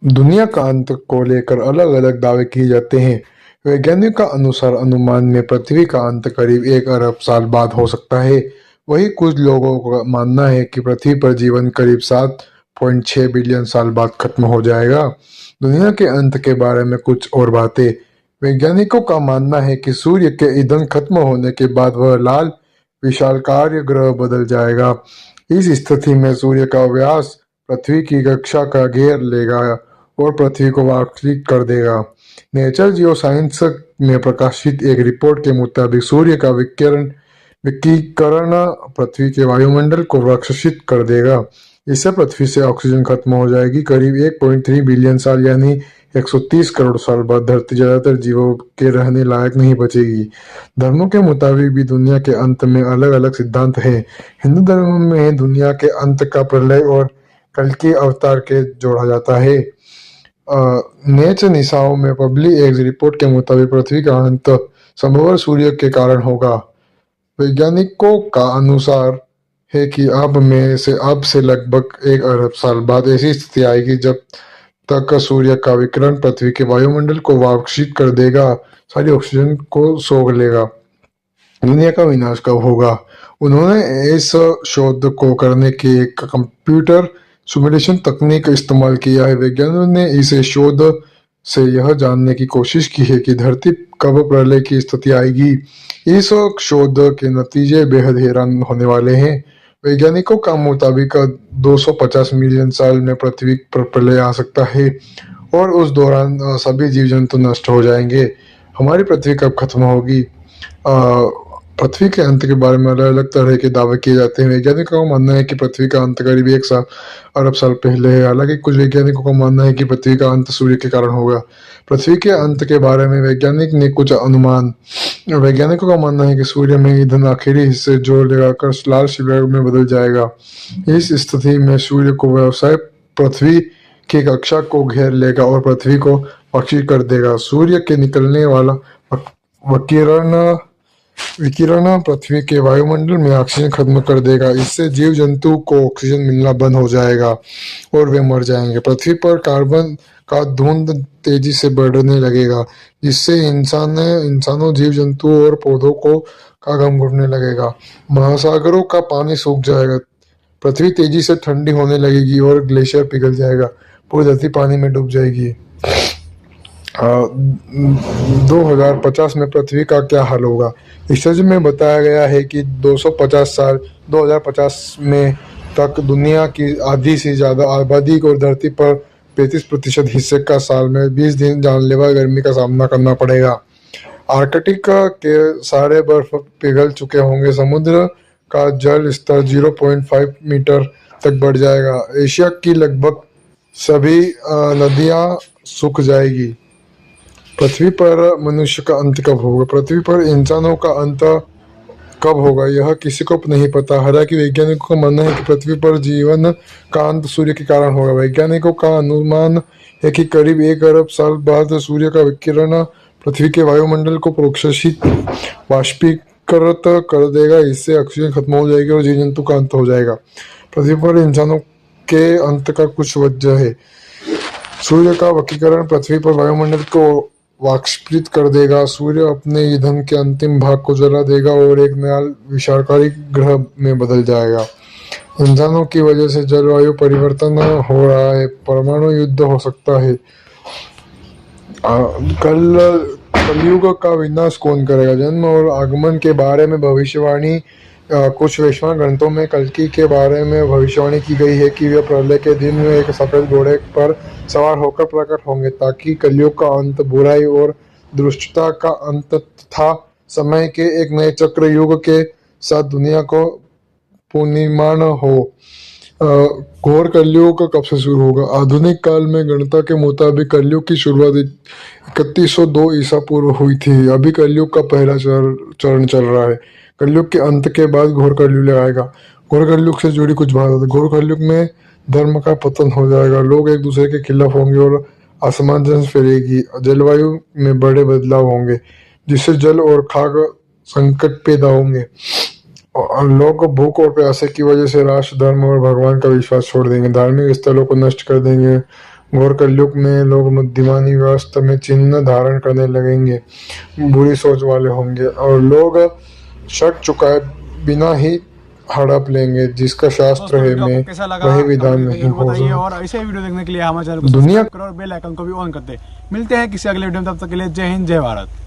दुनिया का अंत को लेकर अलग अलग दावे किए जाते हैं। वैज्ञानिक का अनुसार अनुमान में पृथ्वी का अंत करीब 1 अरब साल बाद हो सकता है। वहीं कुछ लोगों का मानना है कि पृथ्वी पर जीवन करीब 7.6 बिलियन साल बाद खत्म हो जाएगा। दुनिया के अंत के बारे में कुछ और बातें। वैज्ञानिकों का मानना है कि सूर्य के ईंधन खत्म होने के बाद वह लाल विशालकाय ग्रह बदल जाएगा। इस स्थिति में सूर्य का व्यास पृथ्वी की कक्षा का घेर लेगा और पृथ्वी को वाष्पित कर देगा। नेचर जियो साइंस में प्रकाशित एक रिपोर्ट के मुताबिक सूर्य का विकिरण पृथ्वी के वायुमंडल को प्रकाशित कर देगा। इससे पृथ्वी से ऑक्सीजन खत्म हो जाएगी। करीब 1.3 बिलियन साल यानी 130 करोड़ साल बाद धरती ज्यादातर जीवों के रहने लायक नहीं बचेगी। धर्मों के मुताबिक भी दुनिया के अंत में अलग अलग सिद्धांत हैं। हिंदू धर्म में दुनिया के अंत का प्रलय और कल के अवतार के जोड़ा जाता है। नेचर निशाओं में पब्लिक एक रिपोर्ट के मुताबिक पृथ्वी का अंत संभवतः सूर्य के कारण होगा। वैज्ञानिकों का अनुसार है कि अब से लगभग 1 अरब साल बाद ऐसी स्थिति आएगी जब तक सूर्य का विकिरण पृथ्वी के वायुमंडल को वाष्पित कर देगा, सारी ऑक्सीजन को सोख लेगा। दुनिया का विनाश कब होगा? उन्होंने इस शोध को करने की एक कंप्यूटर सिमुलेशन तकनीक इस्तेमाल किया है। वैज्ञानिकों ने इस शोध से यह जानने की कोशिश की है कि धरती कब प्रलय की स्थिति आएगी। इस शोध के नतीजे बेहद हैरान होने वाले हैं। वैज्ञानिकों का मुताबिक 250 मिलियन साल में पृथ्वी पर प्रलय आ सकता है और उस दौरान सभी जीव जंतु नष्ट हो जाएंगे। हमारी पृथ्वी कब खत्म होगी? पृथ्वी के अंत के बारे में अलग अलग तरह के दावे किए जाते हैं। वैज्ञानिकों का मानना है कि पृथ्वी का अंत करीब 1 अरब साल पहले है। हालांकि कुछ वैज्ञानिकों का मानना है कि पृथ्वी का अंत सूर्य के कारण होगा। पृथ्वी के अंत के बारे में वैज्ञानिक ने कुछ अनुमान। वैज्ञानिकों का मानना है कि सूर्य में ईंधन आखिरी हिस्से जोर लगाकर लाल शिला में बदल जाएगा। इस स्थिति में सूर्य को व्यवसाय पृथ्वी की कक्षा को घेर लेगा और पृथ्वी को वाष्पित कर देगा। सूर्य के निकलने वाला विकिरण पृथ्वी के वायुमंडल में ऑक्सीजन खत्म कर देगा। इससे जीव जंतु को ऑक्सीजन मिलना बंद हो जाएगा और वे मर जाएंगे। पृथ्वी पर कार्बन का धुंध तेजी से बढ़ने लगेगा, जिससे इंसानों, जीव जंतु और पौधों का गम घुटने लगेगा। महासागरों का पानी सूख जाएगा। पृथ्वी तेजी से ठंडी होने लगेगी और ग्लेशियर पिघल जाएगा। पूरी धरती पानी में डूब जाएगी। 2050 में पृथ्वी का क्या हाल होगा? रिसर्च में बताया गया है कि 2050 में तक दुनिया की आधी से ज्यादा आबादी को धरती पर 35% हिस्से का साल में 20 दिन जानलेवा गर्मी का सामना करना पड़ेगा। आर्कटिक के सारे बर्फ पिघल चुके होंगे। समुद्र का जल स्तर 0.5 मीटर तक बढ़ जाएगा। एशिया की लगभग सभी नदियां सूख जाएगी। पृथ्वी पर मनुष्य का अंत कब होगा? पृथ्वी पर इंसानों का अंत कब होगा यह किसी को नहीं पता। हालांकि वैज्ञानिकों का मानना है कि पृथ्वी पर जीवन का अंत सूर्य के कारण होगा। वैज्ञानिकों का अनुमान है कि करीब 1 अरब साल बाद सूर्य का विकिरण पृथ्वी के वायुमंडल को प्रोक्षित वाष्पीकृत कर देगा। इससे ऑक्सीजन खत्म हो जाएगी और जीव जंतु का अंत हो जाएगा। पृथ्वी पर इंसानों के अंत का कुछ वजह है। सूर्य का विकिरण पृथ्वी पर वायुमंडल को वाष्पित कर देगा। सूर्य अपने ईंधन के अंतिम भाग को जला देगा और एक नया विशालकारी ग्रह में बदल जाएगा। इंसानों की वजह से जलवायु परिवर्तन हो रहा है। परमाणु युद्ध हो सकता है। कलयुग का विनाश कौन करेगा? जन्म और आगमन के बारे में भविष्यवाणी। कुछ वैष्णव ग्रंथों में कल्कि के बारे में भविष्यवाणी की गई है कि वे प्रलय के दिन में एक सफेद घोड़े पर सवार होकर प्रकट होंगे, ताकि कलयुग का अंत, बुराई और दुष्टता का अंत तथा समय के एक नए चक्र युग के साथ दुनिया को पुनर्निर्माण हो। घोर कलयुग कब से शुरू होगा? आधुनिक काल में गणना के मुताबिक कलयुग की शुरुआत 3102 ईसा पूर्व हुई थी। अभी कलयुग का पहला चरण चल रहा है। कलयुग के अंत के बाद घोर कलयुग आएगा। घोर कलयुग से जुड़ी कुछ बात। घोर कलयुग में धर्म का पतन हो जाएगा। लोग एक दूसरे के खिलाफ होंगे और असमंजस फैलेगी। जलवायु में बड़े बदलाव होंगे, जिससे जल और खाद्य संकट पैदा होंगे। और लोग भूख और प्यासे की वजह से राष्ट्र, धर्म और भगवान का विश्वास छोड़ देंगे। धार्मिक स्थलों को नष्ट कर देंगे। घोर कलयुग में लोग बुद्धिमानी व्यवस्था में चिन्ह धारण करने लगेंगे, बुरी सोच वाले होंगे और लोग शक चुकाए बिना ही हड़प लेंगे। जिसका शास्त्र है में वही विधान नहीं हो बताइए और ऐसे वीडियो देखने के लिए हमारे चैनल को दुनिया सब्सक्राइब करो और बेल आइकन को भी ऑन कर दे। मिलते हैं किसी अगले वीडियो में, तब तक के लिए जय हिंद जय भारत।